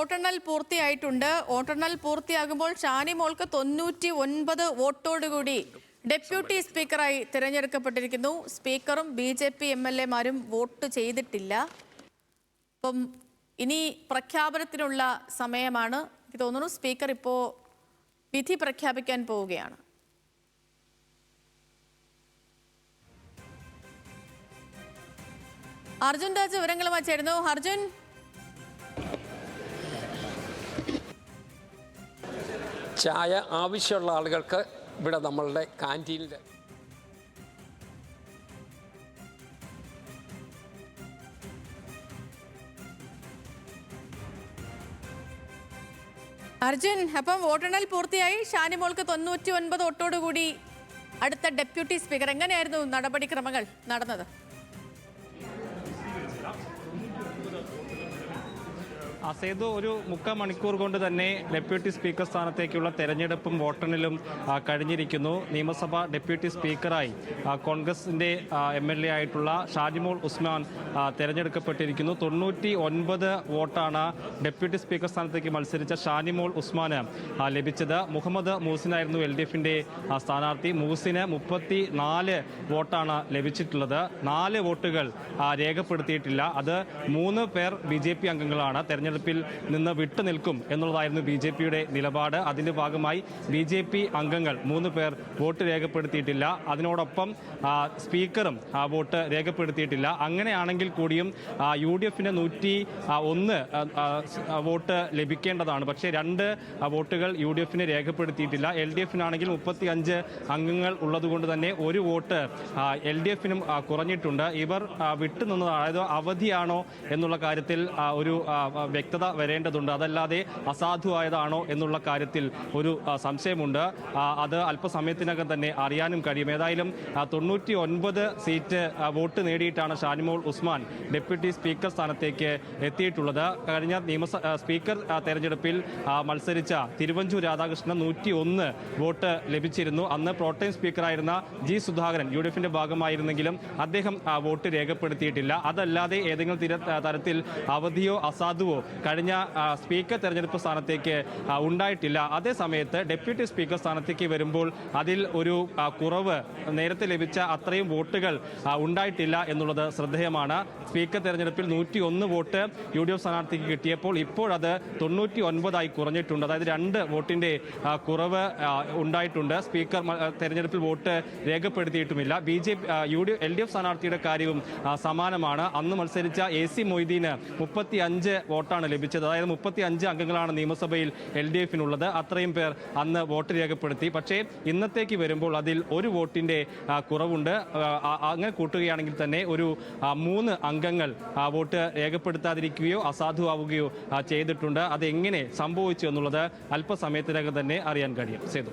വോട്ടെണ്ണൽ പൂർത്തിയായിട്ടുണ്ട്. വോട്ടെണ്ണൽ പൂർത്തിയാകുമ്പോൾ ഷാനിമോൾക്ക് 99 വോട്ടോടുകൂടി ഡെപ്യൂട്ടി സ്പീക്കറായി തിരഞ്ഞെടുക്കപ്പെട്ടിരിക്കുന്നു. സ്പീക്കറും BJP MLA-മാരും വോട്ട് ചെയ്തിട്ടില്ല. അപ്പം ഇനി പ്രഖ്യാപനത്തിനുള്ള സമയമാണ്. എനിക്ക് തോന്നുന്നു സ്പീക്കർ ഇപ്പോൾ വിധി പ്രഖ്യാപിക്കാൻ പോവുകയാണ്. അർജുൻ രാജ് വിവരങ്ങളുമായി ചേരുന്നു. അർജുൻ, ചായ ആവശ്യമുള്ള ആളുകൾക്ക് ഇവിടെ നമ്മളുടെ കാന്റീനിൽ അർജുൻ, അപ്പം വോട്ടെണ്ണൽ പൂർത്തിയായി. ഷാനിമോൾക്ക് 99 വോട്ടോടുകൂടി അടുത്ത ഡെപ്യൂട്ടി സ്പീക്കർ. എങ്ങനെയായിരുന്നു നടപടിക്രമങ്ങൾ നടന്നത്? സേതു, ഒരു 3/4 മണിക്കൂർ കൊണ്ട് തന്നെ ഡെപ്യൂട്ടി സ്പീക്കർ സ്ഥാനത്തേക്കുള്ള തെരഞ്ഞെടുപ്പും വോട്ടെണ്ണലും കഴിഞ്ഞിരിക്കുന്നു. നിയമസഭ ഡെപ്യൂട്ടി സ്പീക്കറായി കോൺഗ്രസിന്റെ MLA ആയിട്ടുള്ള ഷാനിമോൾ ഉസ്മാൻ തെരഞ്ഞെടുക്കപ്പെട്ടിരിക്കുന്നു. 99 വോട്ടാണ് ഡെപ്യൂട്ടി സ്പീക്കർ സ്ഥാനത്തേക്ക് മത്സരിച്ച ഷാനിമോൾ ഉസ്മാന് ലഭിച്ചത്. മുഹമ്മദ് മൂസിനായിരുന്നു LDFന്റെ സ്ഥാനാർത്ഥി. മൂസിന് 34 വോട്ടാണ് ലഭിച്ചിട്ടുള്ളത്. 4 വോട്ടുകൾ രേഖപ്പെടുത്തിയിട്ടില്ല. അത് 3 പേർ BJP അംഗങ്ങളാണ്. തെരഞ്ഞെടുപ്പിൽ നിന്ന് വിട്ടുനിൽക്കും എന്നുള്ളതായിരുന്നു BJPയുടെ നിലപാട്. അതിന്റെ ഭാഗമായി BJP അംഗങ്ങൾ 3 പേർ വോട്ട് രേഖപ്പെടുത്തിയിട്ടില്ല. അതിനോടൊപ്പം സ്പീക്കറും വോട്ട് രേഖപ്പെടുത്തിയിട്ടില്ല. അങ്ങനെയാണെങ്കിൽ കൂടിയും UDFന് 101 വോട്ട് ലഭിക്കേണ്ടതാണ്. പക്ഷേ 2 വോട്ടുകൾ UDFന് രേഖപ്പെടുത്തിയിട്ടില്ല. LDFനാണെങ്കിൽ 35 അംഗങ്ങൾ ഉള്ളതുകൊണ്ട് തന്നെ 1 വോട്ട് LDFനും കുറഞ്ഞിട്ടുണ്ട്. ഇവർ വിട്ടുനിന്നതാണ്, അതായത് അവധിയാണോ എന്നുള്ള കാര്യത്തിൽ ഒരു വ്യക്തത വരേണ്ടതുണ്ട്. അതല്ലാതെ അസാധുവായതാണോ എന്നുള്ള കാര്യത്തിൽ ഒരു സംശയമുണ്ട്. അത് അല്പസമയത്തിനകം തന്നെ അറിയാനും കഴിയും. ഏതായാലും 99 സീറ്റ് വോട്ട് നേടിയിട്ടാണ് ഷാനിമോൾ ഉസ്മാൻ ഡെപ്യൂട്ടി സ്പീക്കർ സ്ഥാനത്തേക്ക് എത്തിയിട്ടുള്ളത്. കഴിഞ്ഞ സ്പീക്കർ തെരഞ്ഞെടുപ്പിൽ മത്സരിച്ച തിരുവഞ്ചൂർ രാധാകൃഷ്ണൻ 101 വോട്ട് ലഭിച്ചിരുന്നു. അന്ന് പ്രോട്ടൈം സ്പീക്കറായിരുന്ന G. സുധാകരൻ UDFന്റെ ഭാഗമായിരുന്നെങ്കിലും അദ്ദേഹം വോട്ട് രേഖപ്പെടുത്തിയിട്ടില്ല. അതല്ലാതെ ഏതെങ്കിലും തരത്തിൽ അവധിയോ അസാധുവോ കഴിഞ്ഞ സ്പീക്കർ തെരഞ്ഞെടുപ്പ് സ്ഥാനത്തേക്ക് ഉണ്ടായിട്ടില്ല. അതേസമയത്ത് ഡെപ്യൂട്ടി സ്പീക്കർ സ്ഥാനത്തേക്ക് വരുമ്പോൾ അതിൽ ഒരു കുറവ്, നേരത്തെ ലഭിച്ച അത്രയും വോട്ടുകൾ ഉണ്ടായിട്ടില്ല എന്നുള്ളത് ശ്രദ്ധേയമാണ്. സ്പീക്കർ തെരഞ്ഞെടുപ്പിൽ 101 വോട്ട് UDF സ്ഥാനാർത്ഥിക്ക് കിട്ടിയപ്പോൾ ഇപ്പോഴത് 99 കുറഞ്ഞിട്ടുണ്ട്. അതായത് 2 വോട്ടിന്റെ കുറവ് ഉണ്ടായിട്ടുണ്ട്. സ്പീക്കർ തെരഞ്ഞെടുപ്പിൽ വോട്ട് രേഖപ്പെടുത്തിയിട്ടുമില്ല. LDF സ്ഥാനാർത്ഥിയുടെ കാര്യവും സമാനമാണ്. അന്ന് മത്സരിച്ച AC മൊയ്തീന് 35 വോട്ടാണ് ലഭിച്ചത്. അതായത് 35 അംഗങ്ങളാണ് നിയമസഭയിൽ LDFനുള്ളത്. അത്രയും പേർ അന്ന് വോട്ട് രേഖപ്പെടുത്തി. പക്ഷേ ഇന്നത്തേക്ക് വരുമ്പോൾ അതിൽ 1 വോട്ടിന്റെ കുറവുണ്ട്. അങ്ങനെ കൂട്ടുകയാണെങ്കിൽ തന്നെ ഒരു 3 അംഗങ്ങൾ വോട്ട് രേഖപ്പെടുത്താതിരിക്കുകയോ അസാധുവാവുകയോ ചെയ്തിട്ടുണ്ട്. അതെങ്ങനെ സംഭവിച്ചു എന്നുള്ളത് അല്പസമയത്തിനകം തന്നെ അറിയാൻ കഴിയും. സേതു.